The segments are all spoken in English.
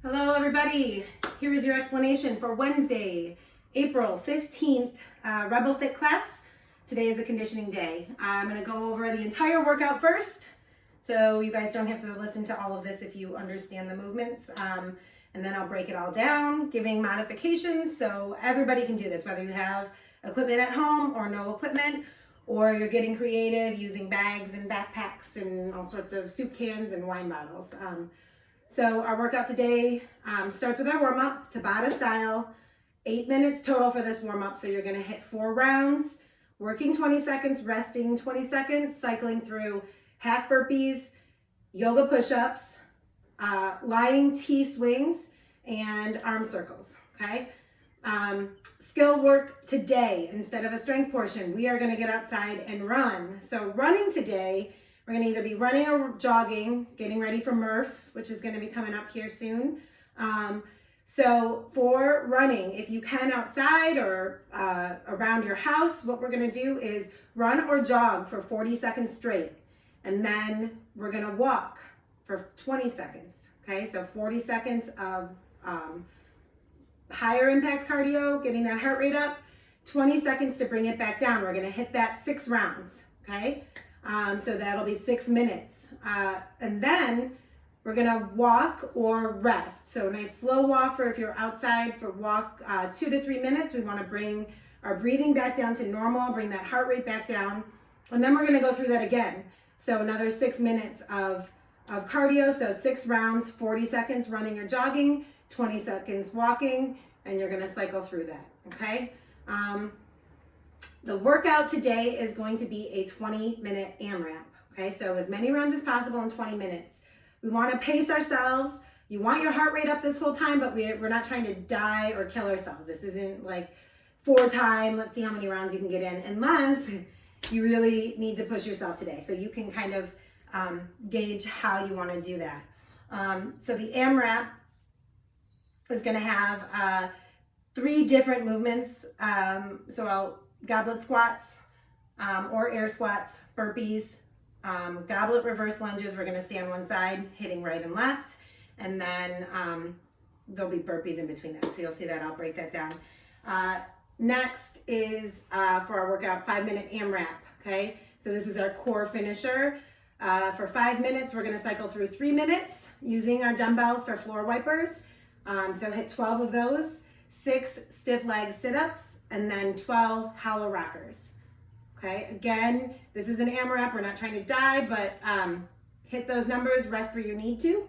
Hello everybody, here is your explanation for Wednesday, April 15th, Rebel Fit class. Today is a conditioning day. I'm going to go over the entire workout first, so you guys don't have to listen to all of this if you understand the movements. And then I'll break it all down, giving modifications so everybody can do this, whether you have equipment at home or no equipment, or you're getting creative using bags and backpacks and all sorts of soup cans and wine bottles. So our workout today starts with our warm-up, Tabata style, 8 minutes total for this warm-up. So you're gonna hit 4 rounds, working 20 seconds, resting 20 seconds, cycling through half burpees, yoga push-ups, lying T swings, and arm circles, okay? Skill work today, instead of a strength portion, we are gonna get outside and run. So running today, we're gonna either be running or jogging, getting ready for Murph, which is gonna be coming up here soon. So for running, if you can outside or around your house, what we're gonna do is run or jog for 40 seconds straight. And then we're gonna walk for 20 seconds, okay? So 40 seconds of higher impact cardio, getting that heart rate up, 20 seconds to bring it back down. We're gonna hit that 6 rounds, okay? So that'll be 6 minutes. And then we're gonna walk or rest. So a nice slow walk for if you're outside for walk 2 to 3 minutes. We wanna bring our breathing back down to normal, bring that heart rate back down. And then we're gonna go through that again. So another 6 minutes of cardio. So 6 rounds, 40 seconds running or jogging, 20 seconds walking, and you're gonna cycle through that, okay? The workout today is going to be a 20-minute AMRAP, okay? So as many rounds as possible in 20 minutes. We want to pace ourselves. You want your heart rate up this whole time, but we're not trying to die or kill ourselves. This isn't like 4 time, let's see how many rounds you can get in, unless you really need to push yourself today. So you can kind of gauge how you want to do that. So the AMRAP is going to have 3 different movements. Goblet squats or air squats, burpees, goblet reverse lunges. We're gonna stay on one side, hitting right and left. And then there'll be burpees in between that. So you'll see that, I'll break that down. Next is for our workout, 5-minute AMRAP, okay? So this is our core finisher. For 5 minutes, we're gonna cycle through 3 minutes using our dumbbells for floor wipers. So hit 12 of those, 6 stiff leg sit-ups, and then 12 hollow rockers. Okay, again, this is an AMRAP. We're not trying to die, but hit those numbers, rest where you need to.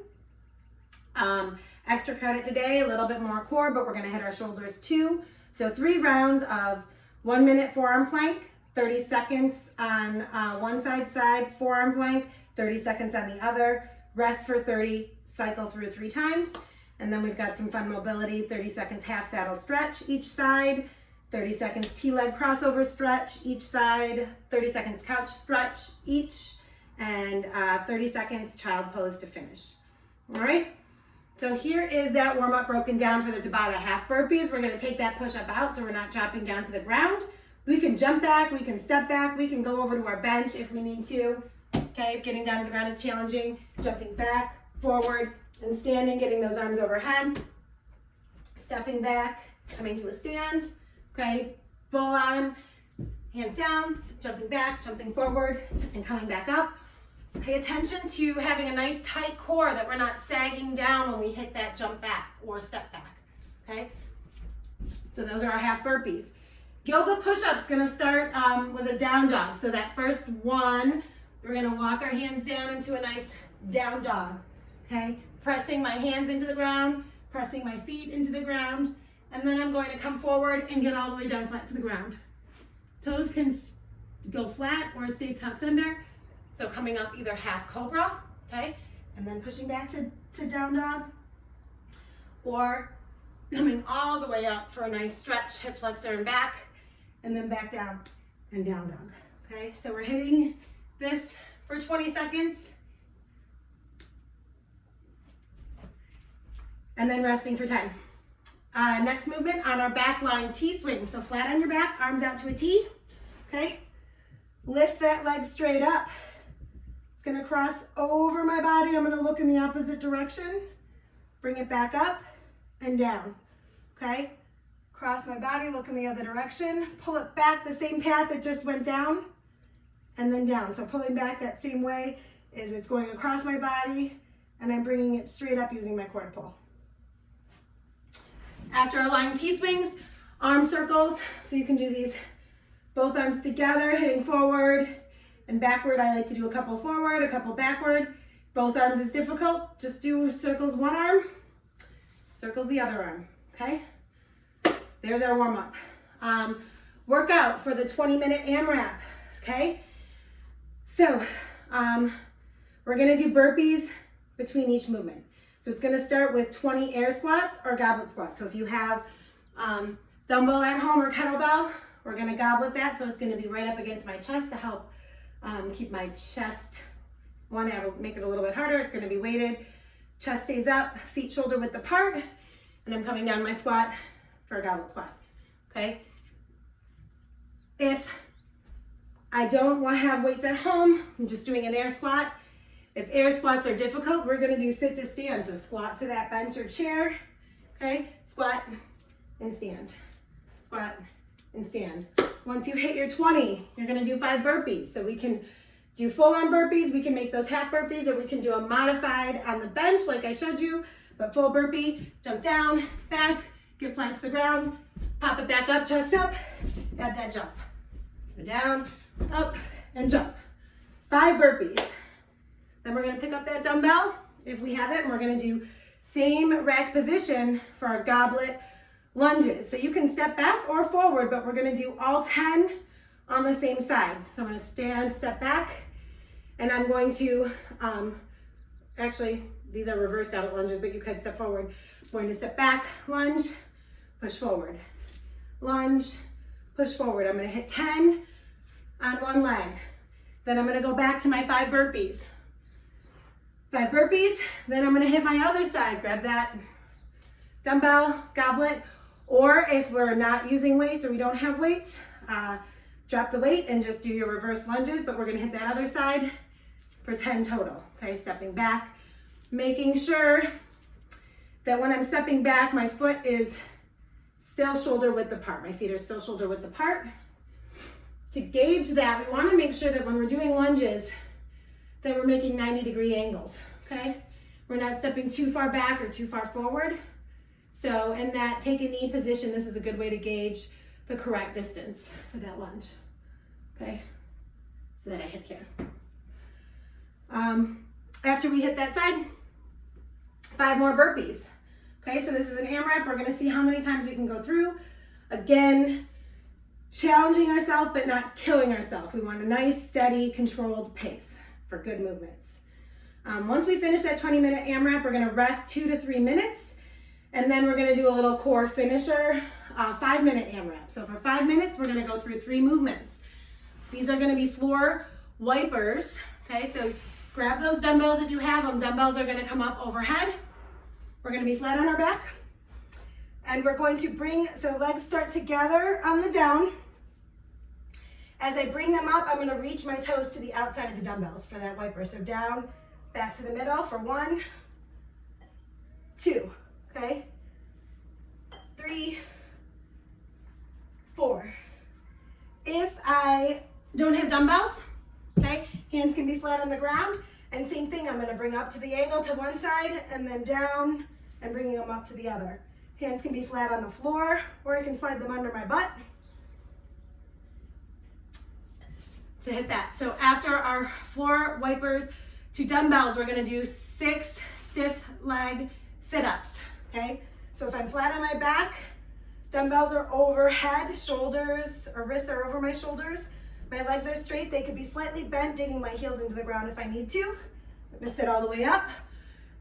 Extra credit today, a little bit more core, but we're gonna hit our shoulders too. So 3 rounds of 1-minute forearm plank, 30 seconds on one side, forearm plank, 30 seconds on the other, rest for 30, cycle through 3 times. And then we've got some fun mobility, 30 seconds half saddle stretch each side, 30 seconds T-leg crossover stretch each side, 30 seconds couch stretch each, and 30 seconds child pose to finish. All right, so here is that warm-up broken down for the Tabata half burpees. We're gonna take that push-up out so we're not dropping down to the ground. We can jump back, we can step back, we can go over to our bench if we need to. Okay, if getting down to the ground is challenging, jumping back, forward, and standing, getting those arms overhead, stepping back, coming to a stand. Okay, full on, hands down, jumping back, jumping forward, and coming back up. Pay attention to having a nice tight core, that we're not sagging down when we hit that jump back or step back, okay? So those are our half burpees. Yoga push-ups, gonna start with a down dog. So that first one, we're gonna walk our hands down into a nice down dog, okay? Pressing my hands into the ground, pressing my feet into the ground, and then I'm going to come forward and get all the way down flat to the ground. Toes can go flat or stay tucked under. So coming up either half cobra, okay? And then pushing back to down dog, or coming all the way up for a nice stretch, hip flexor and back, and then back down and down dog, okay? So we're hitting this for 20 seconds, and then resting for 10. Next movement on our back lying T swing. So flat on your back, arms out to a T, okay? Lift that leg straight up. It's gonna cross over my body. I'm gonna look in the opposite direction. bring it back up and down, okay? Cross my body, look in the other direction, pull it back the same path it just went down, and then down. So pulling back that same way is it's going across my body, and I'm bringing it straight up using my core to pull. After our lying T-swings, arm circles, so you can do these both arms together, hitting forward and backward. I like to do a couple forward, a couple backward. Both arms is difficult. Just do circles one arm, circles the other arm, okay? There's our warm-up. Workout for the 20-minute AMRAP, okay? So we're gonna do burpees between each movement. So it's gonna start with 20 air squats or goblet squats. So if you have dumbbell at home or kettlebell, we're gonna goblet that, so it's gonna be right up against my chest to help keep my chest, that'll make it a little bit harder. It's gonna be weighted, chest stays up, feet shoulder width apart, and I'm coming down my squat for a goblet squat, okay? If I don't want to have weights at home, I'm just doing an air squat. If air squats are difficult, we're gonna do sit to stand. So squat to that bench or chair, okay? Squat and stand, squat and stand. Once you hit your 20, you're gonna do 5 burpees. So we can do full-on burpees, we can make those half burpees, or we can do a modified on the bench like I showed you, but full burpee, jump down, back, get flat to the ground, pop it back up, chest up, add that jump. So down, up, and jump. 5 burpees. Then we're gonna pick up that dumbbell, if we have it, and we're gonna do same rack position for our goblet lunges. So you can step back or forward, but we're gonna do all 10 on the same side. So I'm gonna stand, step back, and I'm going to, actually, these are reverse goblet lunges, but you could step forward. I'm going to step back, lunge, push forward, lunge, push forward. I'm gonna hit 10 on one leg. Then I'm gonna go back to my 5 burpees. 5 burpees, then I'm gonna hit my other side. Grab that dumbbell, goblet, or if we're not using weights or we don't have weights, drop the weight and just do your reverse lunges, but we're gonna hit that other side for 10 total, okay? Stepping back, making sure that when I'm stepping back, my foot is still shoulder width apart. My feet are still shoulder width apart. To gauge that, we wanna make sure that when we're doing lunges, that we're making 90-degree angles, okay? We're not stepping too far back or too far forward. So in that take a knee position, this is a good way to gauge the correct distance for that lunge, okay? So that I hit here. After we hit that side, 5 more burpees. Okay, so this is an AMRAP. We're gonna see how many times we can go through. Again, challenging ourselves, but not killing ourselves. We want a nice, steady, controlled pace for good movements. Once we finish that 20-minute AMRAP, we're gonna rest 2 to 3 minutes, and then we're gonna do a little core finisher, 5-minute AMRAP. So for 5 minutes, we're gonna go through 3 movements. These are gonna be floor wipers, okay? So grab those dumbbells if you have them. Dumbbells are gonna come up overhead. We're gonna be flat on our back. And we're going to bring, so legs start together on the down. As I bring them up, I'm gonna reach my toes to the outside of the dumbbells for that wiper. So down, back to the middle for 1, 2, okay? 3, 4. If I don't have dumbbells, okay, hands can be flat on the ground, and same thing, I'm gonna bring up to the angle to one side and then down and bringing them up to the other. Hands can be flat on the floor, or I can slide them under my butt to hit that. So after our floor wipers to dumbbells, we're gonna do 6 stiff leg sit-ups, okay? So if I'm flat on my back, dumbbells are overhead, shoulders or wrists are over my shoulders. My legs are straight, they could be slightly bent, digging my heels into the ground if I need to. I'm gonna sit all the way up,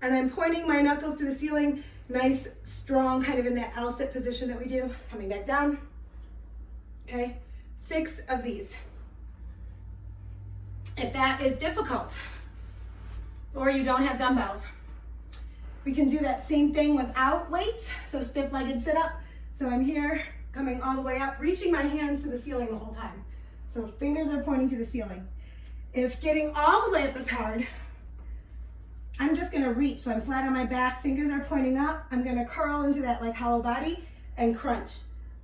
and I'm pointing my knuckles to the ceiling, nice, strong, kind of in that L-sit position that we do. Coming back down, okay? 6 of these. If that is difficult, or you don't have dumbbells, we can do that same thing without weights, so stiff-legged sit-up. So I'm here, coming all the way up, reaching my hands to the ceiling the whole time. So fingers are pointing to the ceiling. If getting all the way up is hard, I'm just gonna reach. So I'm flat on my back, fingers are pointing up. I'm gonna curl into that like hollow body and crunch.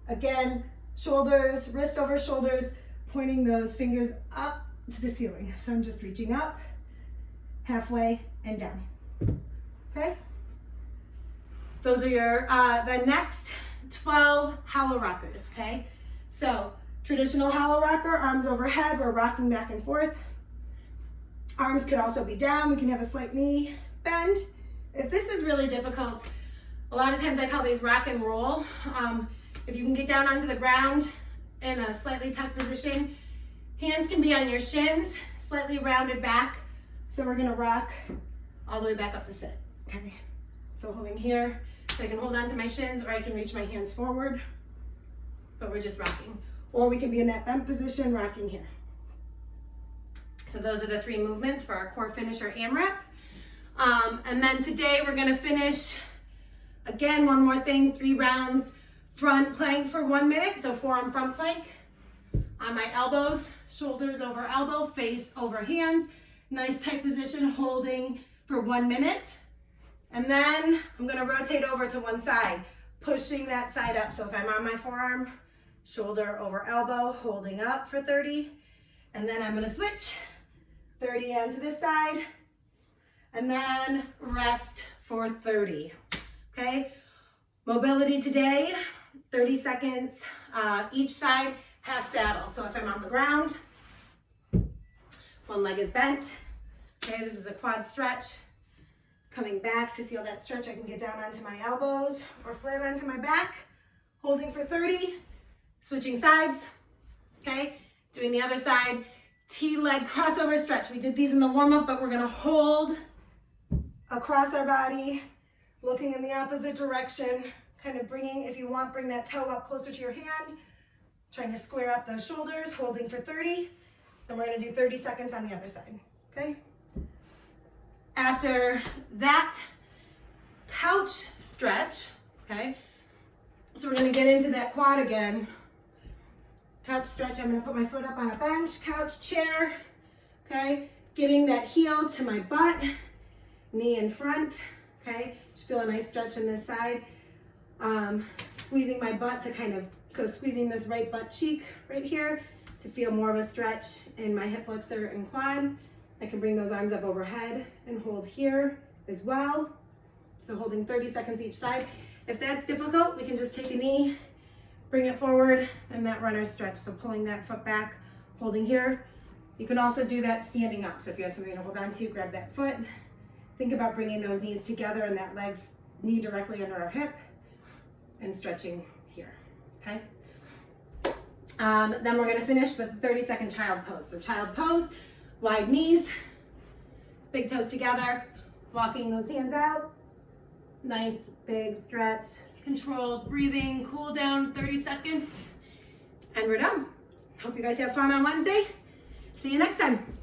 Again, shoulders, wrist over shoulders, pointing those fingers up to the ceiling. So I'm just reaching up, halfway, and down. Okay? Those are your, the next 12 hollow rockers, okay? So, traditional hollow rocker, arms overhead, we're rocking back and forth. Arms could also be down, we can have a slight knee bend. If this is really difficult, a lot of times I call these rock and roll. If you can get down onto the ground in a slightly tucked position, hands can be on your shins, slightly rounded back. So we're gonna rock all the way back up to sit, okay? So holding here, so I can hold on to my shins or I can reach my hands forward, but we're just rocking. Or we can be in that bent position, rocking here. So those are the 3 movements for our core finisher AMRAP. And then today we're gonna finish, again, one more thing, 3 rounds, front plank for 1 minute. So forearm front plank on my elbows, shoulders over elbow, face over hands. Nice tight position, holding for 1 minute. And then I'm gonna rotate over to one side, pushing that side up. So if I'm on my forearm, shoulder over elbow, holding up for 30. And then I'm gonna switch, 30 onto this side, and then rest for 30, okay? Mobility today, 30 seconds each side, half saddle. So if I'm on the ground, one leg is bent, okay, this is a quad stretch. Coming back to feel that stretch, I can get down onto my elbows or flat onto my back, holding for 30, switching sides, okay? Doing the other side, T-leg crossover stretch. We did these in the warm-up, but we're gonna hold across our body, looking in the opposite direction, kind of bringing, if you want, bring that toe up closer to your hand, trying to square up those shoulders, holding for 30, and we're gonna do 30 seconds on the other side, okay? After that couch stretch, okay, so we're gonna get into that quad again. Couch stretch, I'm gonna put my foot up on a bench, couch, chair, okay? Getting that heel to my butt, knee in front, okay? Just feel a nice stretch on this side. Squeezing my butt to kind of, so squeezing this right butt cheek right here to feel more of a stretch in my hip flexor and quad. I can bring those arms up overhead and hold here as well. So holding 30 seconds each side. If that's difficult, we can just take a knee, bring it forward, and that runner stretch. So pulling that foot back, holding here. You can also do that standing up. So if you have something to hold on to, grab that foot. Think about bringing those knees together and that leg's knee directly under our hip and stretching here, okay? Then we're gonna finish with 30-second child pose. So child pose, wide knees, big toes together, walking those hands out. Nice big stretch, controlled breathing, cool down, 30 seconds, and we're done. Hope you guys have fun on Wednesday. See you next time.